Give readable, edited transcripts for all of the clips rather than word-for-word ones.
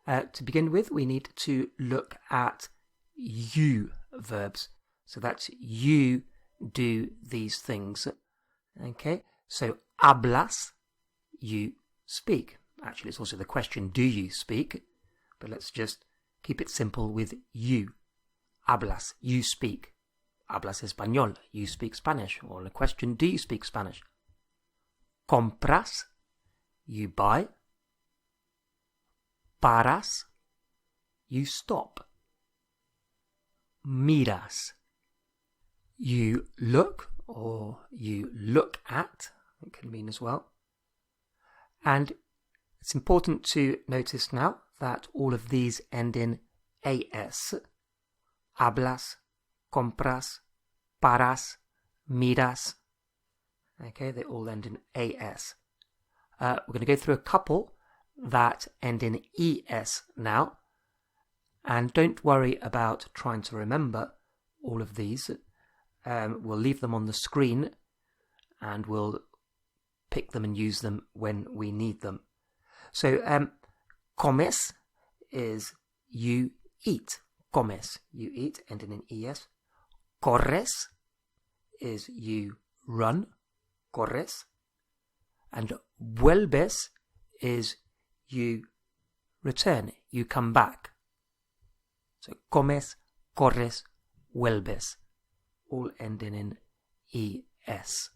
To begin with, we need to look at you verbs. So that's you do these things. Okay, so hablas, you speak. Actually, it's also the question, do you speak? But let's just keep it simple with you. Hablas, you speak. Hablas español, you speak Spanish. Or the question, do you speak Spanish? Compras, you buy. Paras, you stop. Miras, you look, or you look at, it can mean as well. And it's important to notice now that all of these end in as. Hablas, compras, paras, miras. Okay, they all end in as. We're going to go through a couple that end in es now. And don't worry about trying to remember all of these. We'll leave them on the screen and we'll pick them and use them when we need them. So, comes is you eat. Comes, you eat, ending in es. Corres is you run. Corres. And vuelves is you return, you come back. So, comes, corres, vuelves, all ending in es.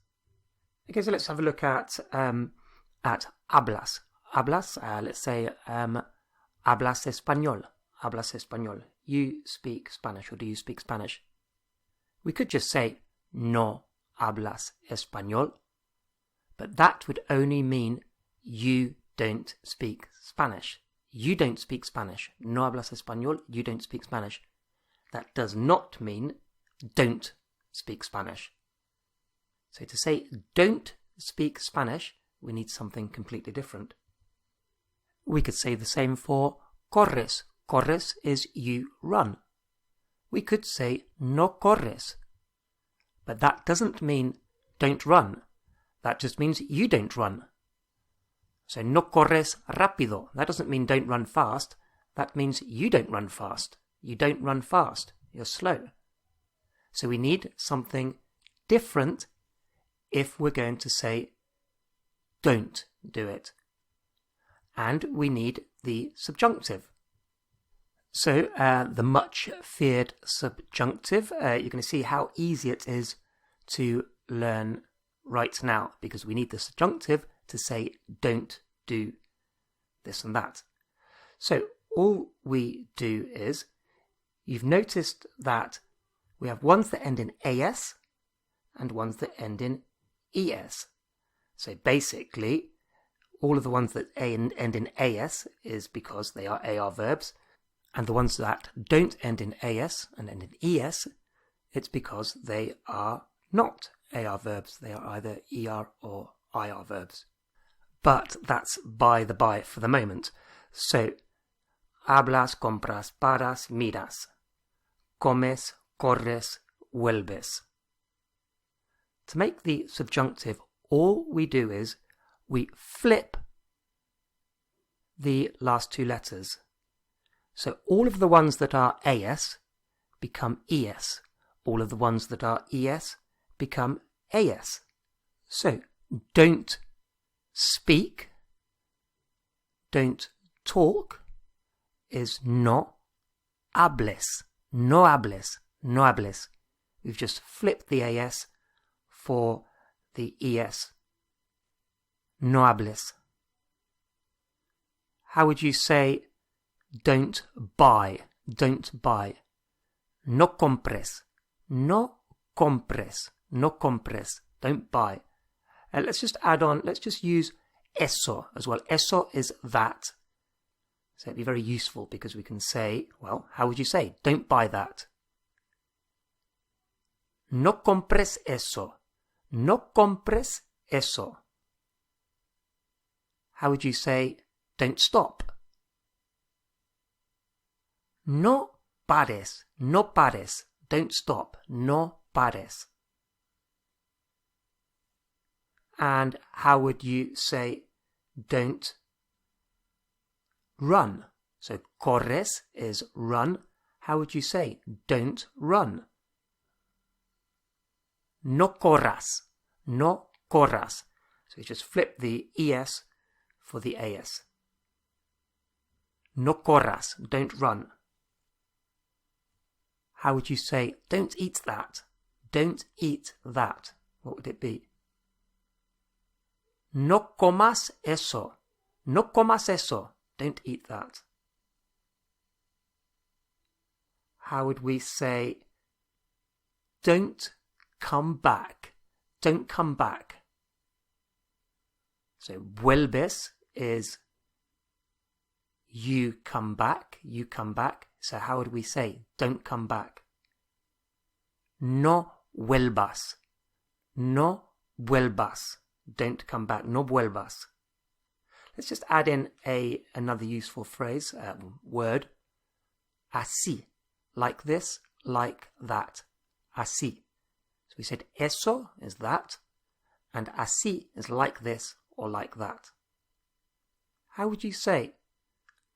Okay, so let's have a look at hablas. Hablas, let's say, hablas español. Hablas español. You speak Spanish, or do you speak Spanish? We could just say, no hablas español, but that would only mean you don't speak Spanish. You don't speak Spanish. No hablas español, you don't speak Spanish. That does not mean don't speak Spanish. So to say don't speak Spanish, we need something completely different. We could say the same for corres. Corres is you run. We could say no corres. But that doesn't mean don't run. That just means you don't run. So no corres rápido. That doesn't mean don't run fast. That means you don't run fast. You don't run fast. You're slow. So we need something different if we're going to say don't do it. And we need the subjunctive. So the much feared subjunctive, you're going to see how easy it is to learn right now, because we need the subjunctive to say don't do this and that. So all we do is, you've noticed that we have ones that end in as and ones that end in es. So basically, all of the ones that end in as is because they are AR verbs, and the ones that don't end in as and end in es, it's because they are not AR verbs. They are either ER or IR verbs. But that's by the by for the moment. So, hablas, compras, paras, miras. Comes, corres, vuelves. To make the subjunctive, all we do is we flip the last two letters. So all of the ones that are as become es. All of the ones that are es become as. So don't speak, don't talk is no hables. No hables. No hables. We've just flipped the as for the es. No hables. How would you say don't buy? Don't buy. No compres. No compres. No compres. Don't buy. Let's just add on, let's just use eso as well. Eso is that. So it'd be very useful because we can say, well, how would you say? Don't buy that. No compres eso. No compres eso. How would you say, don't stop? No pares. No pares. Don't stop. No pares. And how would you say, don't run? So corres is run. How would you say don't run? No corras. No corras. So you just flip the es for the as. No corras. Don't run. How would you say don't eat that? Don't eat that. What would it be? No comas eso. No comas eso. Don't eat that. How would we say don't come back? Don't come back. So vuelves is you come back. You come back. So how would we say don't come back? No vuelvas. No vuelvas. Don't come back. No vuelvas. Let's just add in another useful phrase, word. Así. Like this, like that. Así. So we said eso is that, and así is like this or like that. How would you say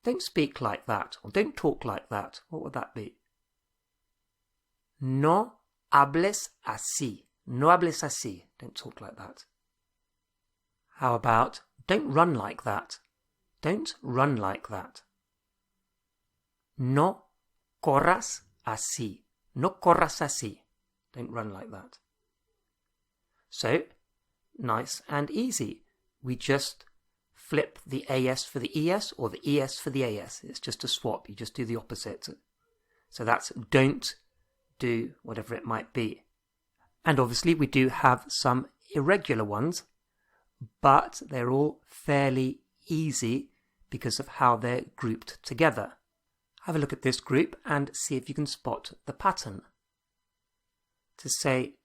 don't speak like that or don't talk like that? What would that be? No hables así. No hables así. Don't talk like that. How about don't run like that? Don't run like that. No corras así. No corras así. Don't run like that. So, nice and easy. We just flip the as for the es or the es for the as. It's just a swap. You just do the opposite. So that's don't do whatever it might be. And obviously we do have some irregular ones, but they're all fairly easy because of how they're grouped together. Have a look at this group and see if you can spot the pattern. To say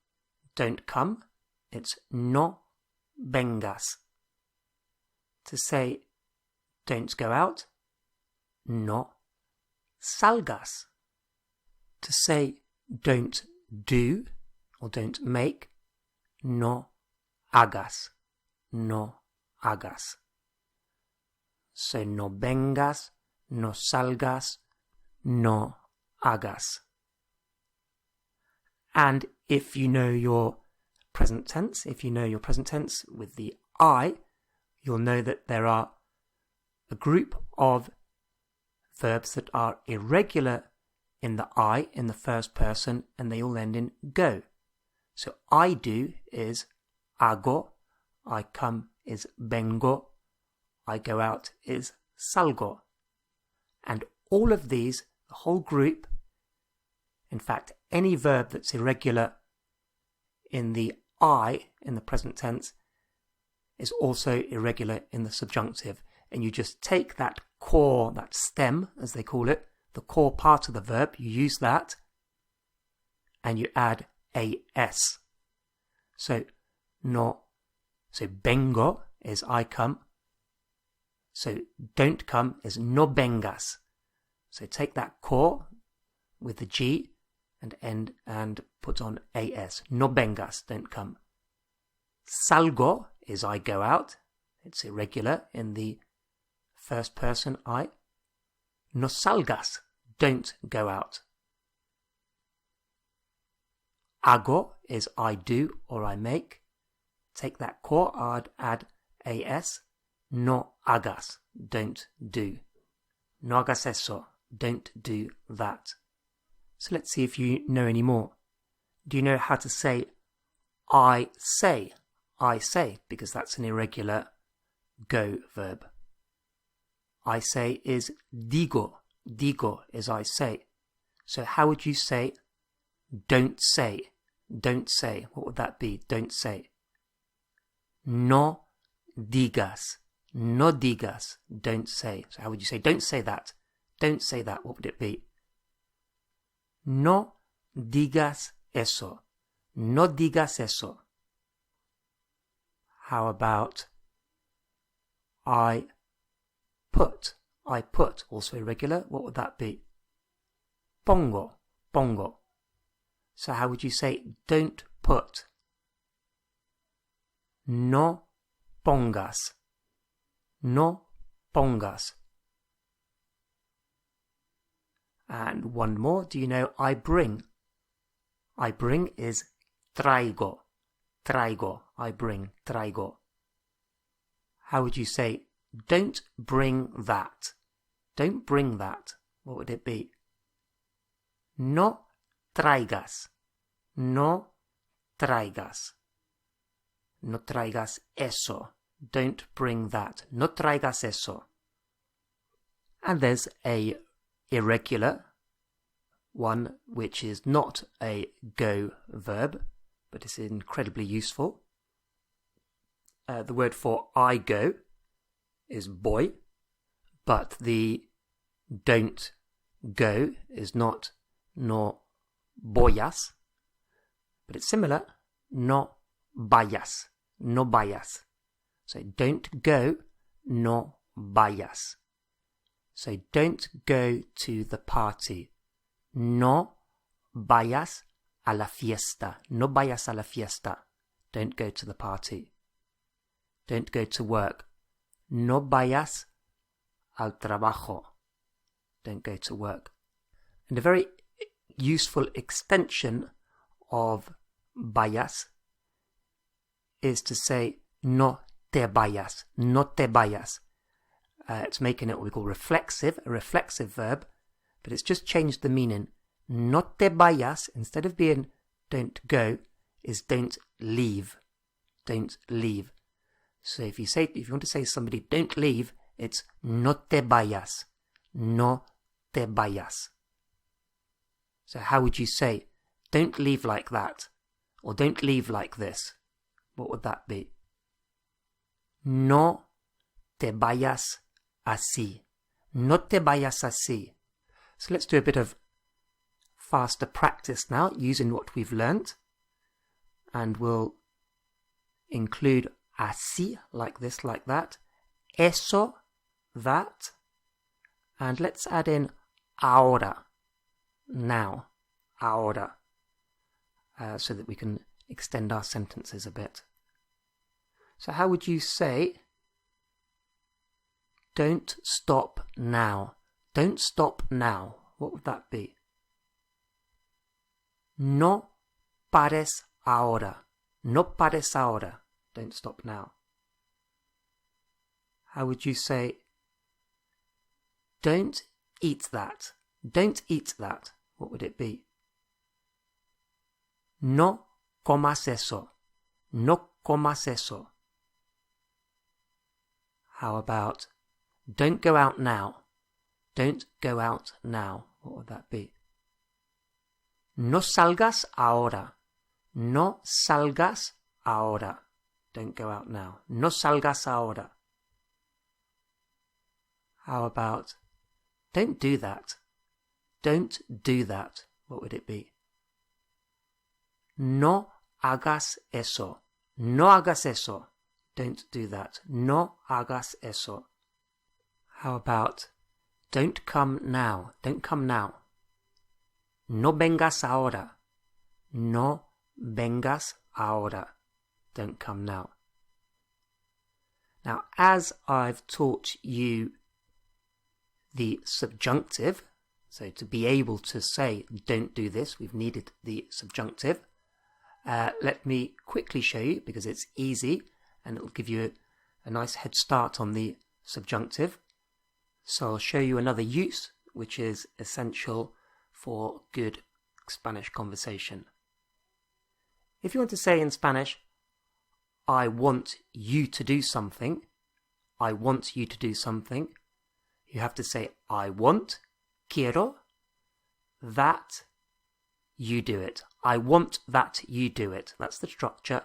don't come, it's no vengas. To say don't go out, no salgas. To say don't do or don't make, no hagas. No hagas. So no vengas, no salgas, no hagas. And if you know your present tense, with the I, you'll know that there are a group of verbs that are irregular in the I, in the first person, and they all end in go. So I do is hago, I come is vengo, I go out is salgo. And all of these, the whole group, in fact, any verb that's irregular in the I, in the present tense, is also irregular in the subjunctive. And you just take that core, that stem, as they call it, the core part of the verb, you use that, and you add as. So vengo is I come. So don't come is no vengas. So take that core with the G and end and put on as. No vengas, don't come. Salgo is I go out. It's irregular in the first person I. No salgas, don't go out. Hago is I do or I make. Take that core, add as. No hagas, don't do. No hagas eso, don't do that. So let's see if you know any more. Do you know how to say I say? I say, because that's an irregular go verb. I say is digo. Digo is I say. So how would you say don't say? Don't say. What would that be? Don't say. No digas. No digas. Don't say. So how would you say don't say that? Don't say that. What would it be? No digas eso. No digas eso. How about I put? I put, also irregular. What would that be? Pongo. Pongo. So how would you say don't put? No pongas. No pongas. And one more. Do you know I bring? I bring is traigo. Traigo. I bring. Traigo. How would you say, don't bring that? Don't bring that. What would it be? No traigas. No traigas. No traigas eso. Don't bring that. No traigas eso. And there's a irregular one which is not a go verb, but it's incredibly useful. The word for I go is voy, but the don't go is not no voyas, but it's similar, no vayas, no vayas. So don't go, no vayas. So don't go to the party. No vayas a la fiesta. No vayas a la fiesta. Don't go to the party. Don't go to work. No vayas al trabajo. Don't go to work. And a very useful extension of vayas is to say no te vayas. No te vayas. It's making it what we call reflexive, a reflexive verb, but it's just changed the meaning. No te vayas, instead of being don't go, is don't leave. Don't leave. So if you want to say to somebody don't leave, it's no te vayas. No te vayas. So how would you say don't leave like that? Or don't leave like this? What would that be? No te vayas así. No te vayas así. So let's do a bit of faster practice now using what we've learnt. And we'll include así, like this, like that. Eso, that. And let's add in ahora, now, ahora, so that we can extend our sentences a bit. So how would you say, don't stop now? Don't stop now. What would that be? No pares ahora. No pares ahora. Don't stop now. How would you say, don't eat that? Don't eat that. What would it be? No comas eso. No comas eso. How about, don't go out now? Don't go out now. What would that be? No salgas ahora. No salgas ahora. Don't go out now. No salgas ahora. How about, don't do that? Don't do that. What would it be? No hagas eso. No hagas eso. Don't do that. No hagas eso. How about, don't come now. Don't come now. No vengas ahora. No vengas ahora. Don't come now. Now, as I've taught you the subjunctive, so to be able to say don't do this, we've needed the subjunctive. Let me quickly show you, because it's easy and it'll give you a nice head start on the subjunctive. So I'll show you another use which is essential for good Spanish conversation. If you want to say in Spanish, I want you to do something, I want you to do something, you have to say I want, quiero, that you do it. I want that you do it. That's the structure.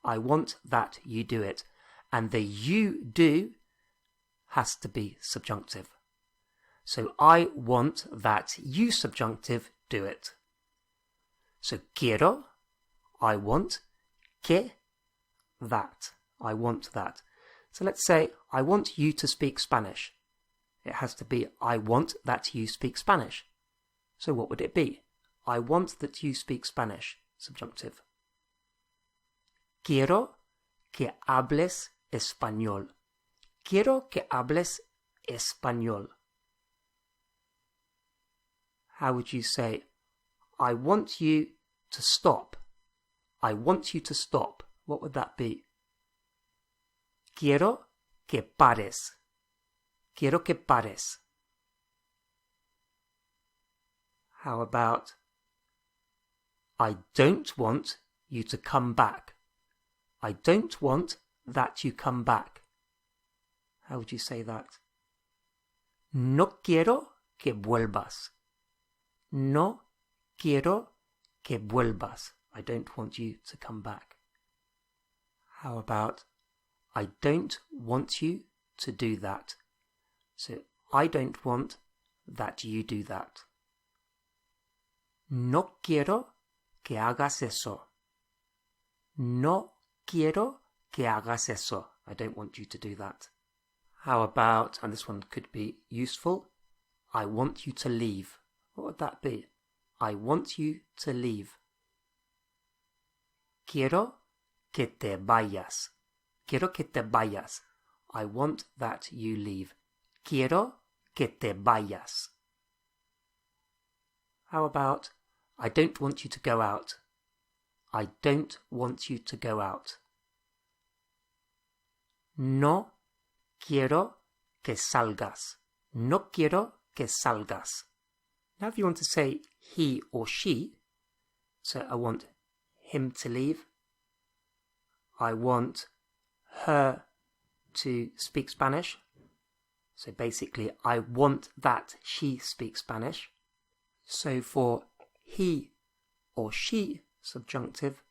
I want that you do it. And the you do has to be subjunctive. So I want that you subjunctive do it. So quiero, I want, que, that. I want that. So let's say I want you to speak Spanish. It has to be I want that you speak Spanish. So what would it be? I want that you speak Spanish. Subjunctive. Quiero que hables español. Quiero que hables español. how would you say, I want you to stop? I want you to stop. What would that be? Quiero que pares. Quiero que pares. How about, I don't want you to come back. I don't want that you come back. How would you say that? No quiero que vuelvas. No quiero que vuelvas. I don't want you to come back. How about, I don't want you to do that. So, I don't want that you do that. No quiero que hagas eso. No quiero que hagas eso. I don't want you to do that. How about, and this one could be useful, I want you to leave. What would that be? I want you to leave. Quiero que te vayas. Quiero que te vayas. I want that you leave. Quiero que te vayas. How about, I don't want you to go out. I don't want you to go out. No quiero que salgas. No quiero que salgas. Now if you want to say he or she, so I want him to leave. I want her to speak Spanish. So basically, I want that she speaks Spanish. So for he or she subjunctive,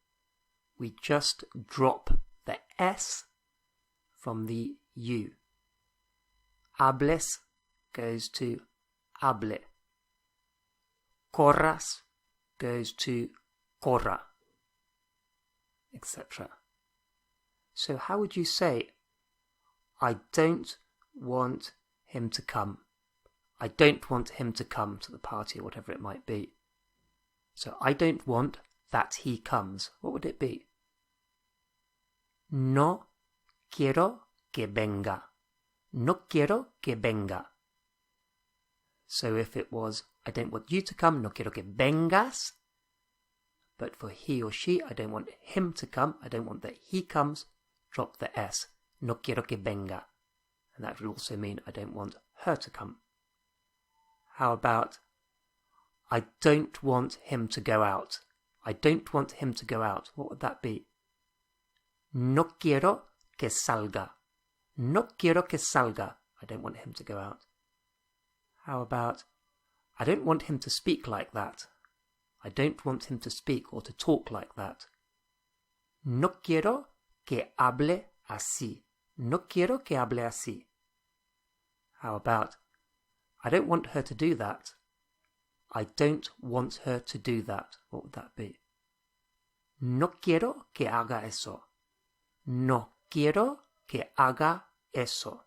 we just drop the S from the U. Hables goes to hable. Corras goes to corra, etc. So how would you say, I don't want him to come. I don't want him to come to the party or whatever it might be. So I don't want that he comes. What would it be? No quiero que venga. No quiero que venga. So if it was, I don't want you to come, no quiero que vengas. But for he or she, I don't want him to come. I don't want that he comes. Drop the S. No quiero que venga. And that would also mean I don't want her to come. How about, I don't want him to go out. I don't want him to go out. What would that be? No quiero que salga. No quiero que salga. I don't want him to go out. How about, I don't want him to speak like that. I don't want him to speak or to talk like that. No quiero que hable así. No quiero que hable así. How about, I don't want her to do that. I don't want her to do that. What would that be? No quiero que haga eso. No quiero que haga eso.